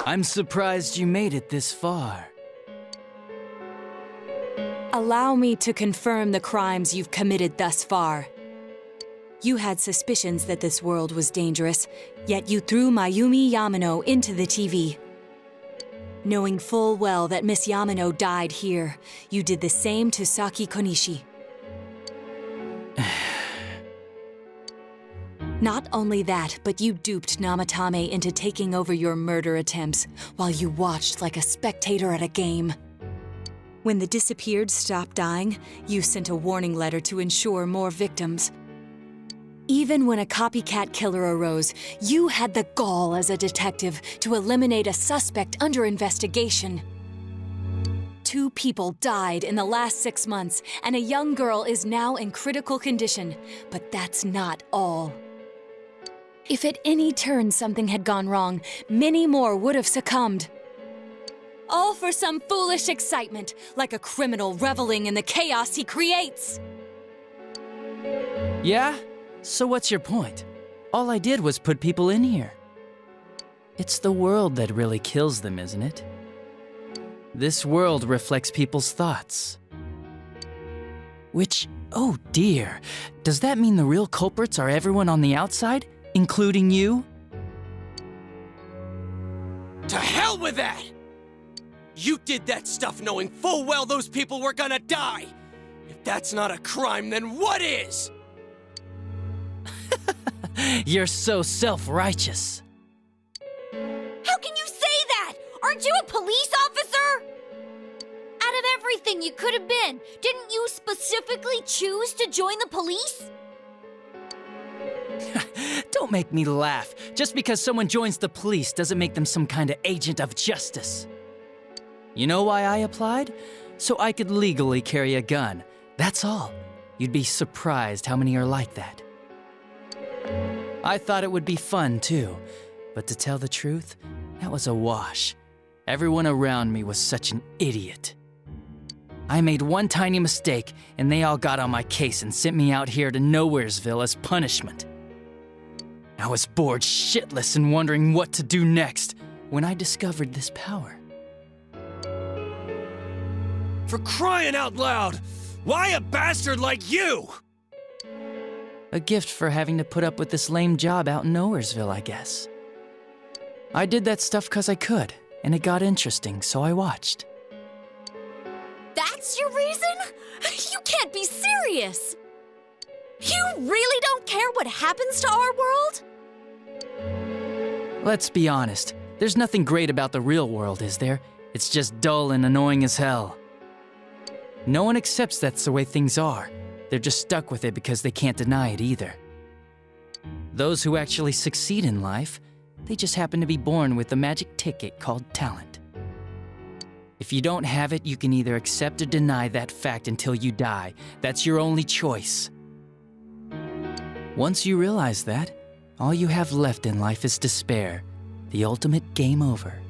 I'm surprised you made it this far. Allow me to confirm the crimes you've committed thus far. You had suspicions that this world was dangerous, yet you threw Mayumi Yamano into the TV. Knowing full well that Miss Yamano died here, you did the same to Saki Konishi. Not only that, but you duped Namatame into taking over your murder attempts while you watched like a spectator at a game. When the disappeared stopped dying, you sent a warning letter to ensure more victims. Even when a copycat killer arose, you had the gall as a detective to eliminate a suspect under investigation. 2 people died in the last 6 months, and a young girl is now in critical condition. But that's not all. If at any turn something had gone wrong, many more would have succumbed. All for some foolish excitement, like a criminal reveling in the chaos he creates. Yeah? So what's your point? All I did was put people in here. It's the world that really kills them, isn't it? This world reflects people's thoughts. Which, oh dear, does that mean the real culprits are everyone on the outside, including you? To hell with that! You did that stuff knowing full well those people were gonna die! If that's not a crime, then what is? You're so self-righteous. How can you say that? Aren't you a police officer? Out of everything you could have been, didn't you specifically choose to join the police? Don't make me laugh. Just because someone joins the police doesn't make them some kind of agent of justice. You know why I applied? So I could legally carry a gun. That's all. You'd be surprised how many are like that. I thought it would be fun too, but to tell the truth, that was a wash. Everyone around me was such an idiot. I made one tiny mistake, and they all got on my case and sent me out here to Nowheresville as punishment. I was bored shitless and wondering what to do next when I discovered this power. For crying out loud! Why a bastard like you? A gift for having to put up with this lame job out in Nowheresville, I guess. I did that stuff 'cause I could, and it got interesting, so I watched. That's your reason? You can't be serious! You really don't care what happens to our world? Let's be honest, there's nothing great about the real world, is there? It's just dull and annoying as hell. No one accepts that's the way things are. They're just stuck with it because they can't deny it either. Those who actually succeed in life, they just happen to be born with a magic ticket called talent. If you don't have it, you can either accept or deny that fact until you die. That's your only choice. Once you realize that, all you have left in life is despair, the ultimate game over.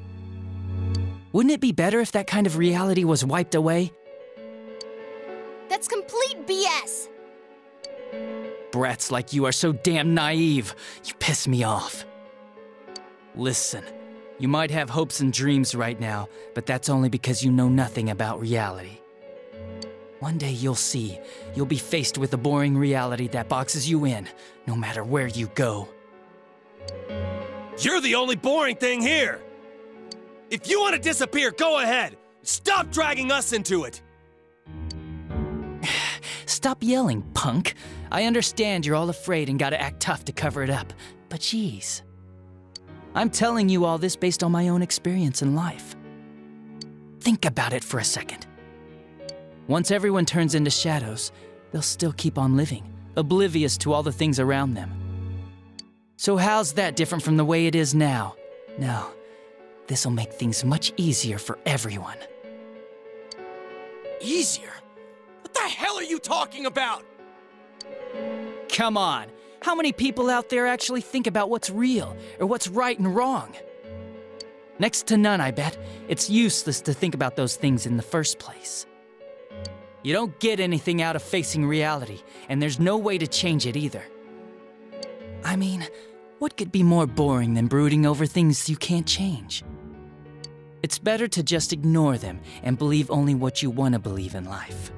Wouldn't it be better if that kind of reality was wiped away? That's complete BS! Brats like you are so damn naive. You piss me off. Listen, you might have hopes and dreams right now, but that's only because you know nothing about reality. One day you'll see. You'll be faced with a boring reality that boxes you in, no matter where you go. You're the only boring thing here! If you want to disappear, go ahead! Stop dragging us into it! Stop yelling, punk. I understand you're all afraid and gotta act tough to cover it up, but geez. I'm telling you all this based on my own experience in life. Think about it for a second. Once everyone turns into shadows, they'll still keep on living, oblivious to all the things around them. So how's that different from the way it is now? No, this'll make things much easier for everyone. Easier? What the hell are you talking about? Come on, how many people out there actually think about what's real or what's right and wrong? Next to none, I bet. It's useless to think about those things in the first place. You don't get anything out of facing reality, and there's no way to change it either. I mean, what could be more boring than brooding over things you can't change? It's better to just ignore them and believe only what you want to believe in life.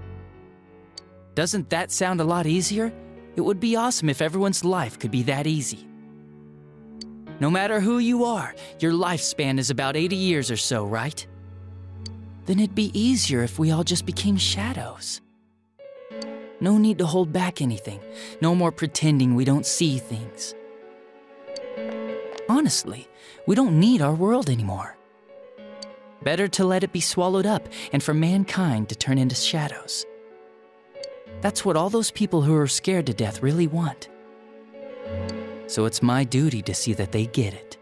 Doesn't that sound a lot easier? It would be awesome if everyone's life could be that easy. No matter who you are, your lifespan is about 80 years or so, right? Then it'd be easier if we all just became shadows. No need to hold back anything. No more pretending we don't see things. Honestly, we don't need our world anymore. Better to let it be swallowed up and for mankind to turn into shadows. That's what all those people who are scared to death really want. So it's my duty to see that they get it.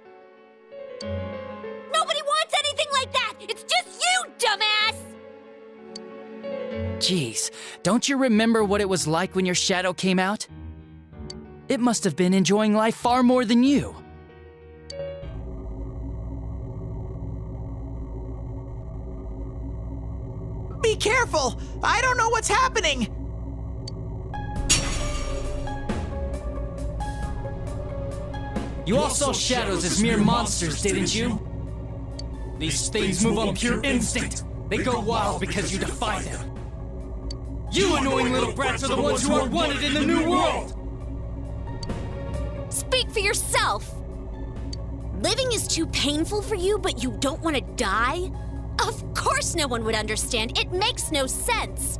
Nobody wants anything like that! It's just you, dumbass! Jeez, don't you remember what it was like when your shadow came out? It must have been enjoying life far more than you. Be careful! I don't know what's happening! You all saw shadows as mere monsters, didn't you? These things move on pure instinct. They go wild because you defy them. You annoying little brats are the ones who are wanted in the new world! Speak for yourself! Living is too painful for you, but you don't want to die? Of course no one would understand. It makes no sense.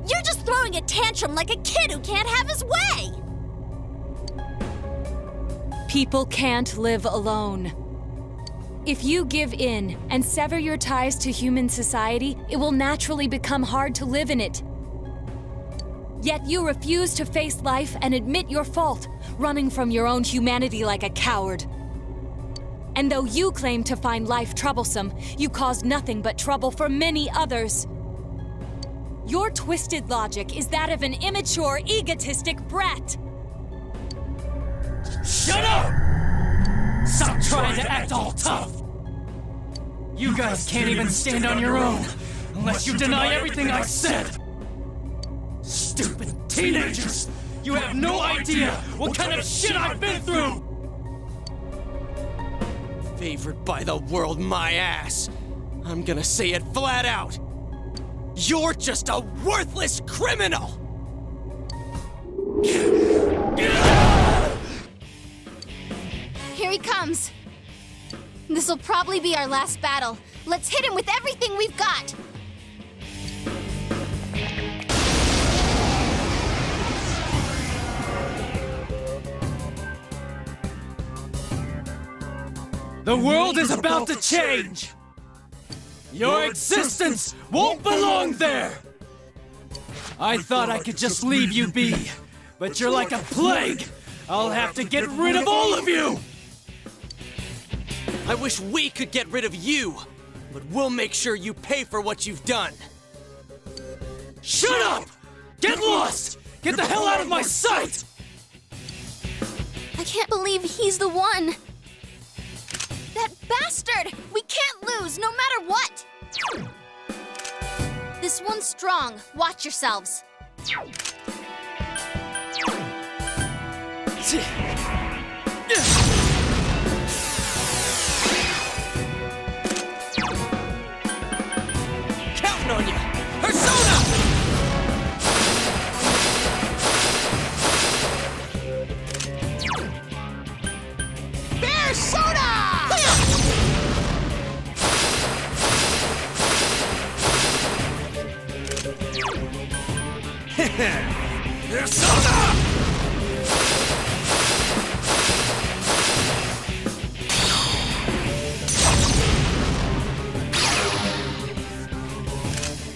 You're just throwing a tantrum like a kid who can't have his way! People can't live alone. If you give in and sever your ties to human society, it will naturally become hard to live in it. Yet you refuse to face life and admit your fault, running from your own humanity like a coward. And though you claim to find life troublesome, you cause nothing but trouble for many others. Your twisted logic is that of an immature, egotistic brat. Shut up! Stop trying to act all tough! You guys can't even stand on your own unless you deny everything I said! Stupid teenagers! You have no idea what kind of shit I've been through! Favored by the world, my ass. I'm gonna say it flat out. You're just a worthless criminal! Here he comes. This'll probably be our last battle. Let's hit him with everything we've got! The world is about to change! Your existence won't belong there! I thought I could just leave you be, but you're like a plague! I'll have to get rid of all of you! I wish we could get rid of you, but we'll make sure you pay for what you've done. Shut up! Get lost! Get the hell out of my sight! I can't believe he's the one. That bastard! We can't lose, no matter what! This one's strong. Watch yourselves. Counting on you! Persona! Persona! Persona!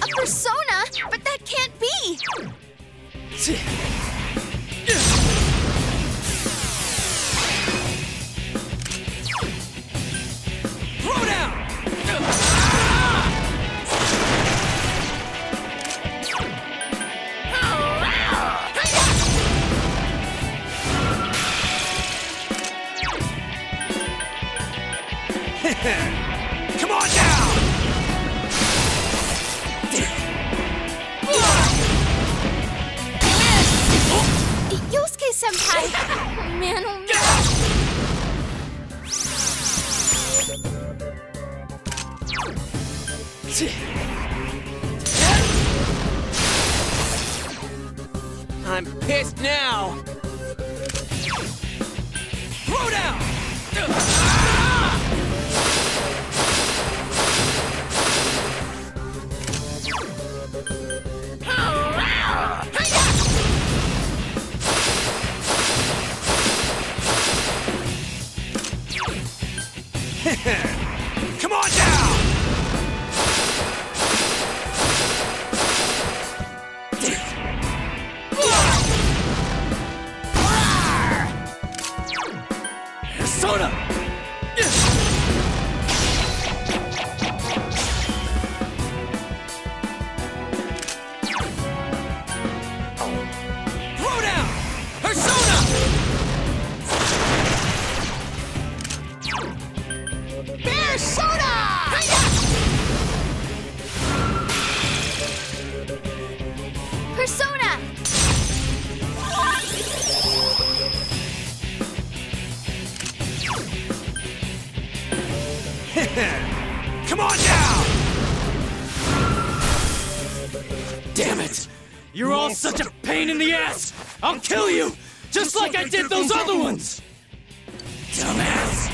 A persona? But that can't be! Throw down! Come on down! I'm pissed now! Throw down! Come on down! Persona! Throw down! Persona! Persona! Persona! Come on down! Damn it! You're all such a pain in the ass! I'll kill you! Just like I did those other ones! Dumbass!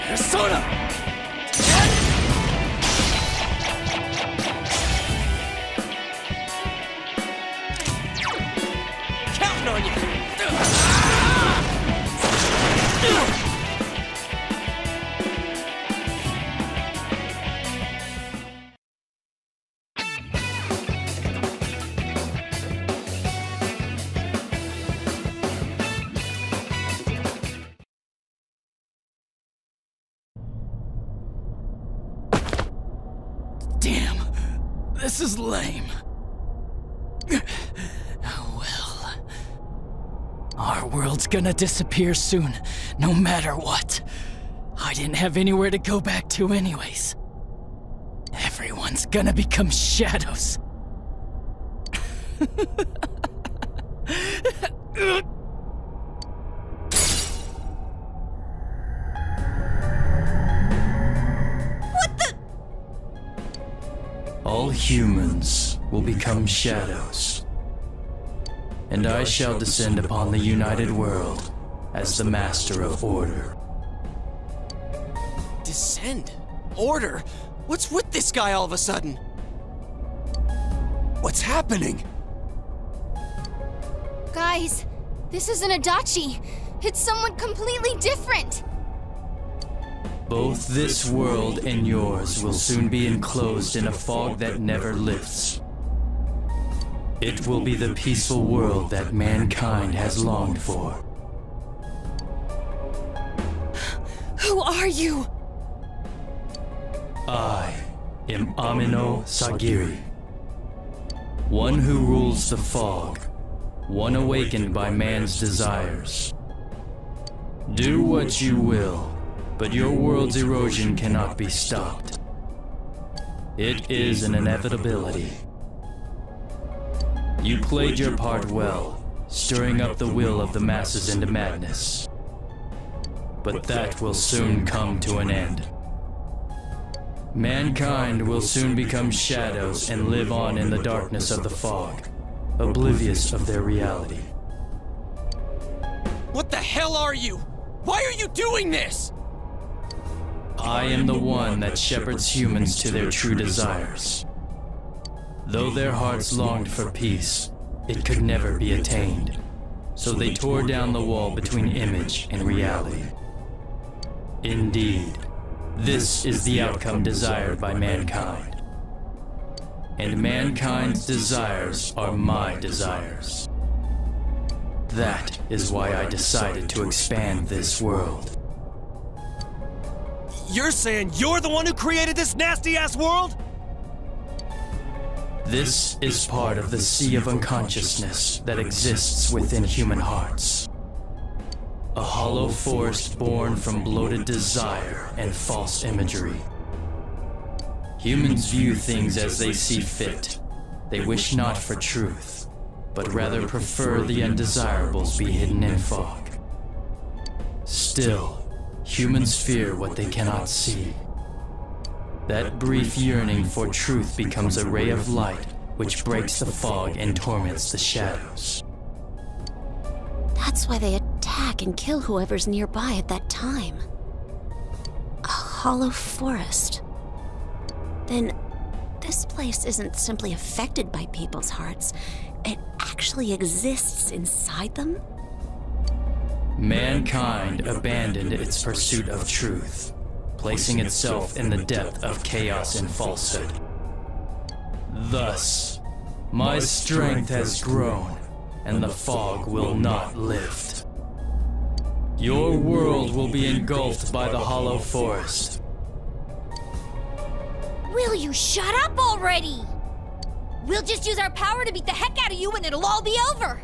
Persona! Counting on you! Damn, this is lame. Well, our world's gonna disappear soon, no matter what. I didn't have anywhere to go back to anyways. Everyone's gonna become shadows. All humans will become shadows, and I shall descend upon the united world as the master of order. Descend? Order? What's with this guy all of a sudden? What's happening? Guys, this isn't Adachi. It's someone completely different. Both this world and yours will soon be enclosed in a fog that never lifts. It will be the peaceful world that mankind has longed for. Who are you? I am Amino Sagiri, one who rules the fog, one awakened by man's desires. Do what you will, but your world's erosion cannot be stopped. It is an inevitability. You played your part well, stirring up the will of the masses into madness. But that will soon come to an end. Mankind will soon become shadows and live on in the darkness of the fog, oblivious of their reality. What the hell are you? Why are you doing this? I am the one that shepherds humans to their true desires. Though their hearts longed for peace, it could never be attained. So they tore down the wall between image and reality. Indeed, this is the outcome desired by mankind. And mankind's desires are my desires. That is why I decided to expand this world. You're saying you're the one who created this nasty-ass world? This is part of the sea of unconsciousness that exists within human hearts. A hollow forest born from bloated desire and false imagery. Humans view things as they see fit. They wish not for truth, but rather prefer the undesirables be hidden in fog. Still, humans fear what they cannot see. That brief yearning for truth becomes a ray of light which breaks the fog and torments the shadows. That's why they attack and kill whoever's nearby at that time. A hollow forest. Then, this place isn't simply affected by people's hearts. It actually exists inside them? Mankind abandoned its pursuit of truth, placing itself in the depth of chaos and falsehood. Thus, my strength has grown, and the fog will not lift. Your world will be engulfed by the hollow forest. Will you shut up already? We'll just use our power to beat the heck out of you and it'll all be over!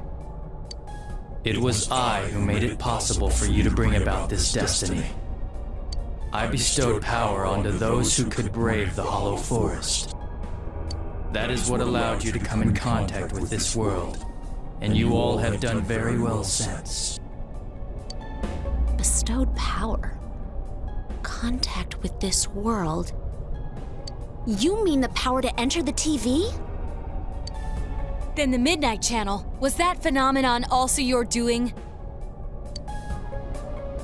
It was I who made it possible for you to bring about this destiny. I bestowed power onto those who could brave the hollow forest. That is what allowed you to come in contact with this world, and you all have done very well since. Bestowed power? Contact with this world? You mean the power to enter the TV? Then the Midnight Channel, was that phenomenon also your doing?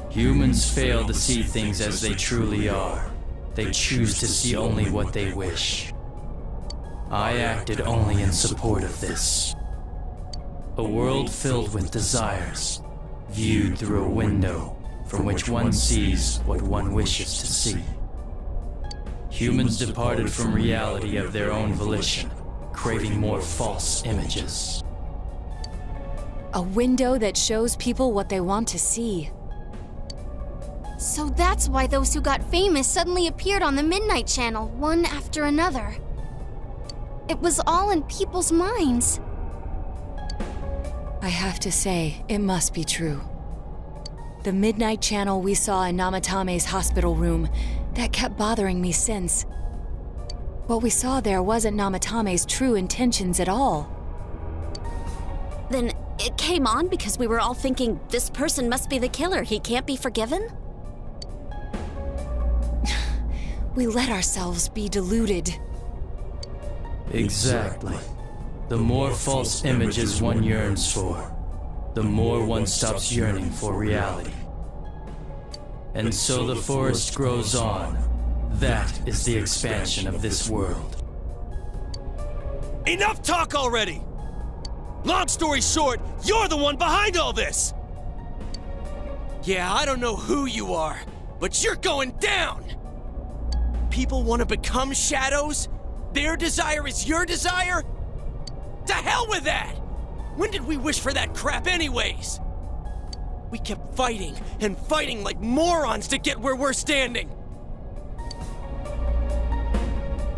Humans fail to see things as they truly are. They choose to see only what they wish. I acted only in support of this. A world filled with desires, viewed through a window from which one sees what one wishes to see. Humans departed from reality of their own volition, craving more false images. A window that shows people what they want to see. So that's why those who got famous suddenly appeared on the Midnight Channel, one after another. It was all in people's minds. I have to say, it must be true. The Midnight Channel we saw in Namatame's hospital room, that kept bothering me since. What we saw there wasn't Namatame's true intentions at all. Then it came on because we were all thinking, this person must be the killer, he can't be forgiven? We let ourselves be deluded. Exactly. The more false images one yearns for, the more one stops yearning for reality. And so the forest grows on. That is the expansion of this world. Enough talk already! Long story short, you're the one behind all this! Yeah, I don't know who you are, but you're going down! People want to become shadows? Their desire is your desire? To hell with that! When did we wish for that crap anyways? We kept fighting and fighting like morons to get where we're standing.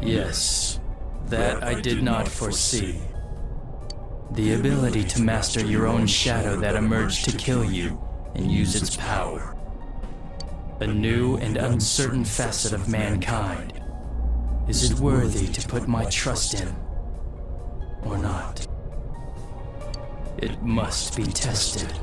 Yes, that I did not foresee. The ability to master your own shadow that emerged to kill you and use its power. A new and uncertain facet of mankind. Is it worthy to put my trust in, or not? It must be tested.